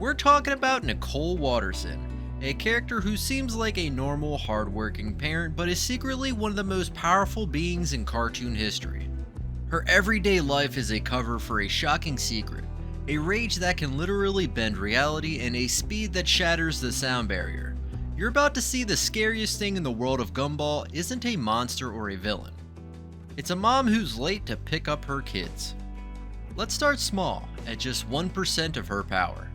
We're talking about Nicole Watterson, a character who seems like a normal, hardworking parent but is secretly one of the most powerful beings in cartoon history. Her everyday life is a cover for a shocking secret, a rage that can literally bend reality and a speed that shatters the sound barrier. You're about to see the scariest thing in the world of Gumball isn't a monster or a villain. It's a mom who's late to pick up her kids. Let's start small, at just 1% of her power.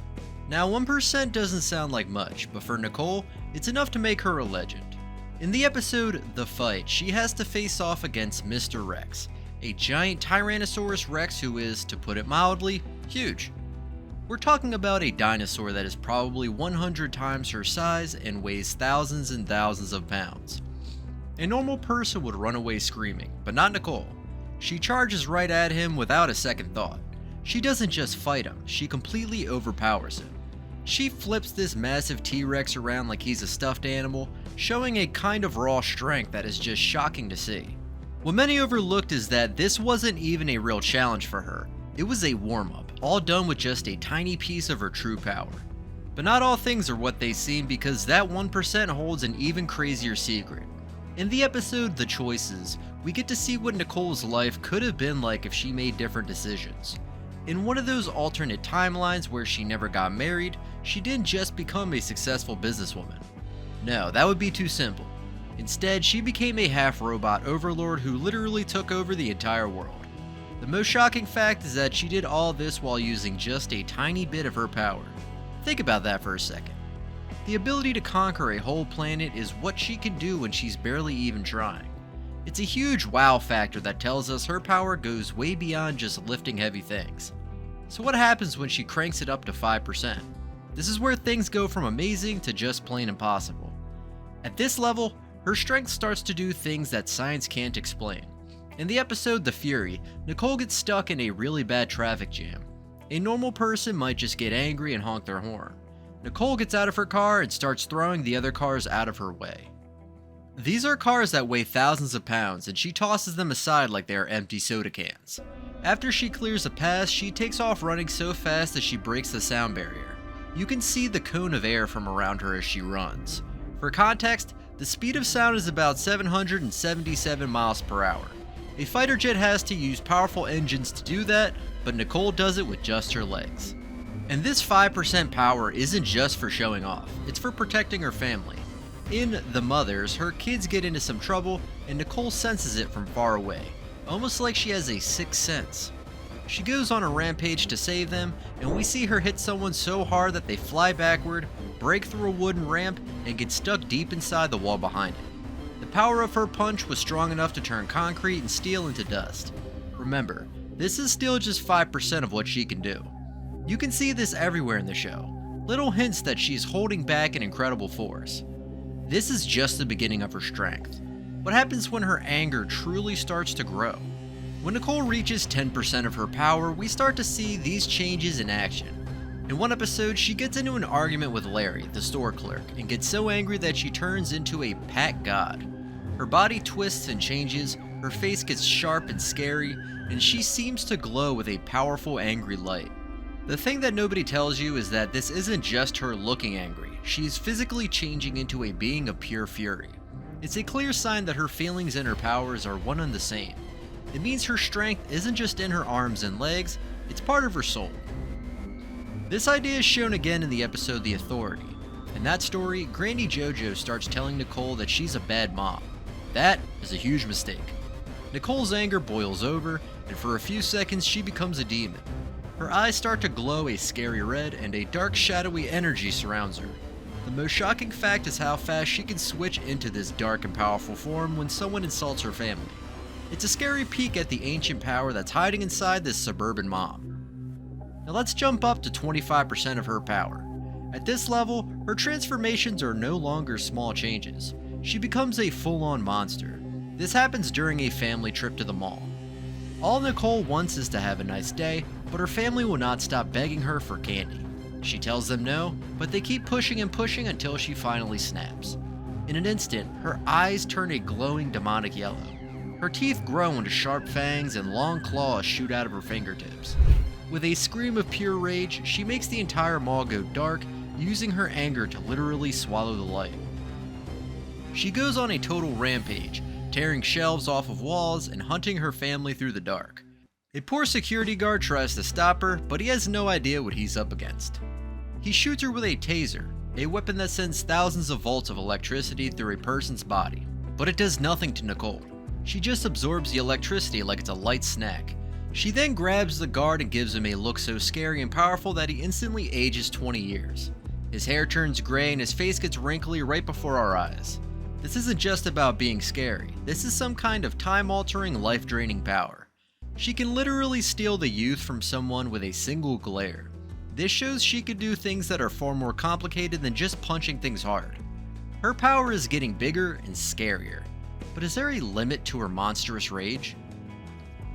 Now 1% doesn't sound like much, but for Nicole, it's enough to make her a legend. In the episode The Fight, she has to face off against Mr. Rex, a giant Tyrannosaurus Rex who is, to put it mildly, huge. We're talking about a dinosaur that is probably 100 times her size and weighs thousands and thousands of pounds. A normal person would run away screaming, but not Nicole. She charges right at him without a second thought. She doesn't just fight him, she completely overpowers him. She flips this massive T-Rex around like he's a stuffed animal, showing a kind of raw strength that is just shocking to see. What many overlooked is that this wasn't even a real challenge for her. It was a warm-up, all done with just a tiny piece of her true power. But not all things are what they seem, because that 1% holds an even crazier secret. In the episode The Choices, we get to see what Nicole's life could have been like if she made different decisions. In one of those alternate timelines where she never got married, she didn't just become a successful businesswoman. No, that would be too simple. Instead, she became a half-robot overlord who literally took over the entire world. The most shocking fact is that she did all this while using just a tiny bit of her power. Think about that for a second. The ability to conquer a whole planet is what she can do when she's barely even trying. It's a huge wow factor that tells us her power goes way beyond just lifting heavy things. So what happens when she cranks it up to 5%? This is where things go from amazing to just plain impossible. At this level, her strength starts to do things that science can't explain. In the episode The Fury, Nicole gets stuck in a really bad traffic jam. A normal person might just get angry and honk their horn. Nicole gets out of her car and starts throwing the other cars out of her way. These are cars that weigh thousands of pounds, and she tosses them aside like they are empty soda cans. After she clears a path, she takes off running so fast that she breaks the sound barrier. You can see the cone of air from around her as she runs. For context, the speed of sound is about 777 miles per hour. A fighter jet has to use powerful engines to do that, but Nicole does it with just her legs. And this 5% power isn't just for showing off, it's for protecting her family. In The Mothers, her kids get into some trouble, and Nicole senses it from far away, almost like she has a sixth sense. She goes on a rampage to save them, and we see her hit someone so hard that they fly backward, break through a wooden ramp, and get stuck deep inside the wall behind it. The power of her punch was strong enough to turn concrete and steel into dust. Remember, this is still just 5% of what she can do. You can see this everywhere in the show, little hints that she's holding back an incredible force. This is just the beginning of her strength. What happens when her anger truly starts to grow? When Nicole reaches 10% of her power, we start to see these changes in action. In one episode, she gets into an argument with Larry, the store clerk, and gets so angry that she turns into a pack god. Her body twists and changes, her face gets sharp and scary, and she seems to glow with a powerful angry light. The thing that nobody tells you is that this isn't just her looking angry. She's physically changing into a being of pure fury. It's a clear sign that her feelings and her powers are one and the same. It means her strength isn't just in her arms and legs, it's part of her soul. This idea is shown again in the episode The Authority. In that story, Granny JoJo starts telling Nicole that she's a bad mom. That is a huge mistake. Nicole's anger boils over, and for a few seconds she becomes a demon. Her eyes start to glow a scary red, and a dark shadowy energy surrounds her. The most shocking fact is how fast she can switch into this dark and powerful form when someone insults her family. It's a scary peek at the ancient power that's hiding inside this suburban mom. Now let's jump up to 25% of her power. At this level, her transformations are no longer small changes. She becomes a full-on monster. This happens during a family trip to the mall. All Nicole wants is to have a nice day, but her family will not stop begging her for candy. She tells them no, but they keep pushing and pushing until she finally snaps. In an instant, her eyes turn a glowing demonic yellow. Her teeth grow into sharp fangs and long claws shoot out of her fingertips. With a scream of pure rage, she makes the entire mall go dark, using her anger to literally swallow the light. She goes on a total rampage, tearing shelves off of walls and hunting her family through the dark. A poor security guard tries to stop her, but he has no idea what he's up against. He shoots her with a taser, a weapon that sends thousands of volts of electricity through a person's body. But it does nothing to Nicole. She just absorbs the electricity like it's a light snack. She then grabs the guard and gives him a look so scary and powerful that he instantly ages 20 years. His hair turns gray and his face gets wrinkly right before our eyes. This isn't just about being scary. This is some kind of time-altering, life-draining power. She can literally steal the youth from someone with a single glare. This shows she could do things that are far more complicated than just punching things hard. Her power is getting bigger and scarier. But is there a limit to her monstrous rage?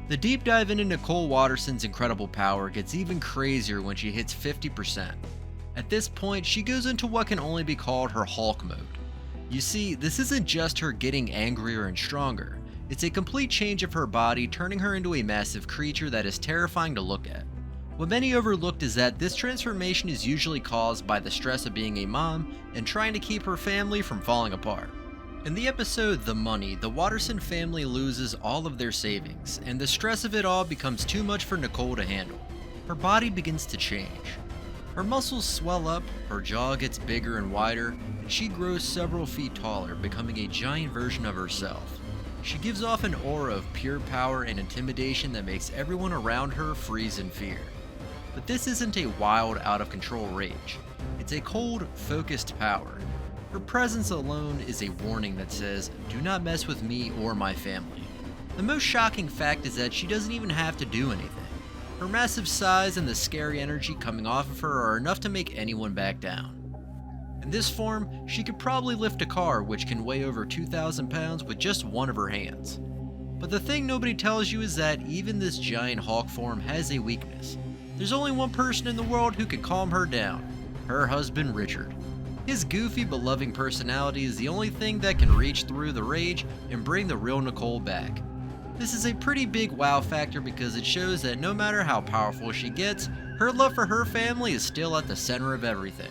The deep dive into Nicole Watterson's incredible power gets even crazier when she hits 50%. At this point, she goes into what can only be called her Hulk mode. You see, this isn't just her getting angrier and stronger. It's a complete change of her body, turning her into a massive creature that is terrifying to look at. What many overlooked is that this transformation is usually caused by the stress of being a mom and trying to keep her family from falling apart. In the episode The Money, the Watterson family loses all of their savings, and the stress of it all becomes too much for Nicole to handle. Her body begins to change. Her muscles swell up, her jaw gets bigger and wider, and she grows several feet taller, becoming a giant version of herself. She gives off an aura of pure power and intimidation that makes everyone around her freeze in fear. But this isn't a wild, out-of-control rage. It's a cold, focused power. Her presence alone is a warning that says, "Do not mess with me or my family." The most shocking fact is that she doesn't even have to do anything. Her massive size and the scary energy coming off of her are enough to make anyone back down. In this form, she could probably lift a car which can weigh over 2,000 pounds with just one of her hands. But the thing nobody tells you is that even this giant Hulk form has a weakness. There's only one person in the world who can calm her down, her husband Richard. His goofy but loving personality is the only thing that can reach through the rage and bring the real Nicole back. This is a pretty big wow factor because it shows that no matter how powerful she gets, her love for her family is still at the center of everything.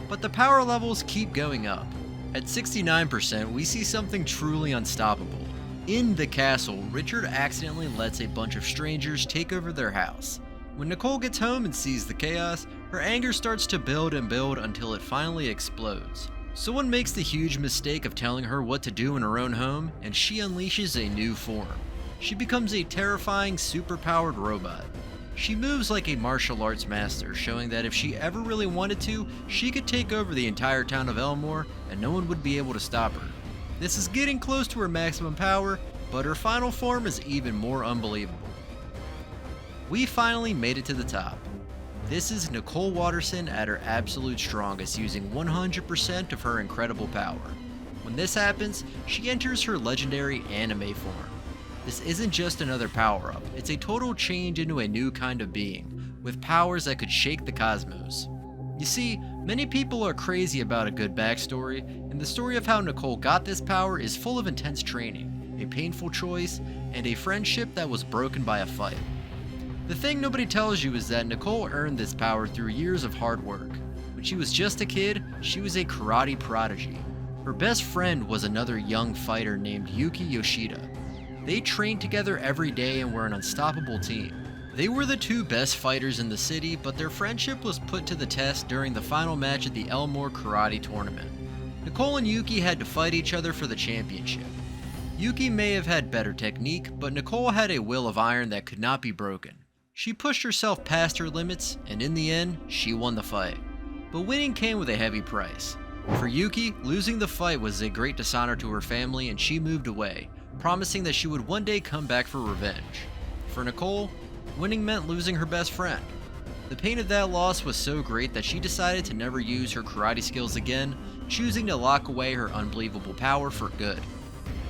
But the power levels keep going up. At 69%, we see something truly unstoppable. In the castle, Richard accidentally lets a bunch of strangers take over their house. When Nicole gets home and sees the chaos, her anger starts to build and build until it finally explodes. Someone makes the huge mistake of telling her what to do in her own home, and she unleashes a new form. She becomes a terrifying, superpowered robot. She moves like a martial arts master, showing that if she ever really wanted to, she could take over the entire town of Elmore and no one would be able to stop her. This is getting close to her maximum power, but her final form is even more unbelievable. We finally made it to the top. This is Nicole Watterson at her absolute strongest, using 100% of her incredible power. When this happens, she enters her legendary anime form. This isn't just another power-up, it's a total change into a new kind of being, with powers that could shake the cosmos. You see, many people are crazy about a good backstory, and the story of how Nicole got this power is full of intense training, a painful choice, and a friendship that was broken by a fight. The thing nobody tells you is that Nicole earned this power through years of hard work. When she was just a kid, she was a karate prodigy. Her best friend was another young fighter named Yuki Yoshida. They trained together every day and were an unstoppable team. They were the two best fighters in the city, but their friendship was put to the test during the final match at the Elmore karate tournament. Nicole and Yuki had to fight each other for the championship. Yuki may have had better technique, but Nicole had a will of iron that could not be broken. She pushed herself past her limits, and in the end, she won the fight. But winning came with a heavy price. For Yuki, losing the fight was a great dishonor to her family, and she moved away, promising that she would one day come back for revenge. For Nicole, winning meant losing her best friend. The pain of that loss was so great that she decided to never use her karate skills again, choosing to lock away her unbelievable power for good.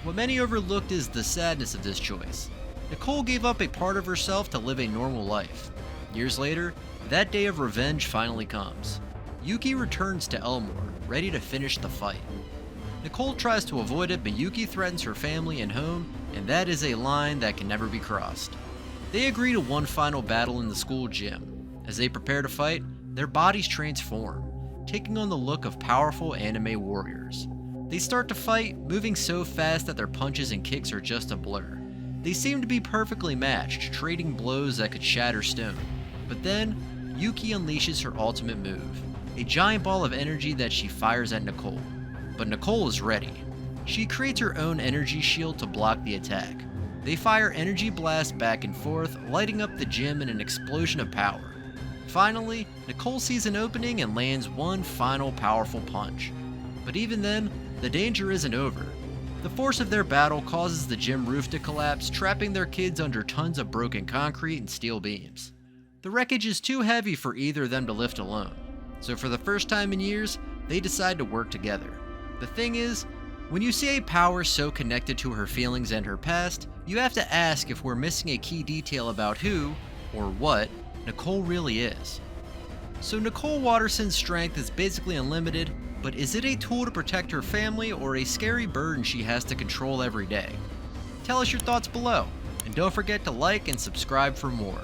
What many overlooked is the sadness of this choice. Nicole gave up a part of herself to live a normal life. Years later, that day of revenge finally comes. Yuki returns to Elmore, ready to finish the fight. Nicole tries to avoid it, but Yuki threatens her family and home, and that is a line that can never be crossed. They agree to one final battle in the school gym. As they prepare to fight, their bodies transform, taking on the look of powerful anime warriors. They start to fight, moving so fast that their punches and kicks are just a blur. They seem to be perfectly matched, trading blows that could shatter stone. But then, Yuki unleashes her ultimate move, a giant ball of energy that she fires at Nicole. But Nicole is ready. She creates her own energy shield to block the attack. They fire energy blasts back and forth, lighting up the gym in an explosion of power. Finally, Nicole sees an opening and lands one final powerful punch. But even then, the danger isn't over. The force of their battle causes the gym roof to collapse, trapping their kids under tons of broken concrete and steel beams. The wreckage is too heavy for either of them to lift alone, so for the first time in years, they decide to work together. The thing is, when you see a power so connected to her feelings and her past, you have to ask if we're missing a key detail about who, or what, Nicole really is. So Nicole Watterson's strength is basically unlimited, but is it a tool to protect her family or a scary burden she has to control every day? Tell us your thoughts below, and don't forget to like and subscribe for more.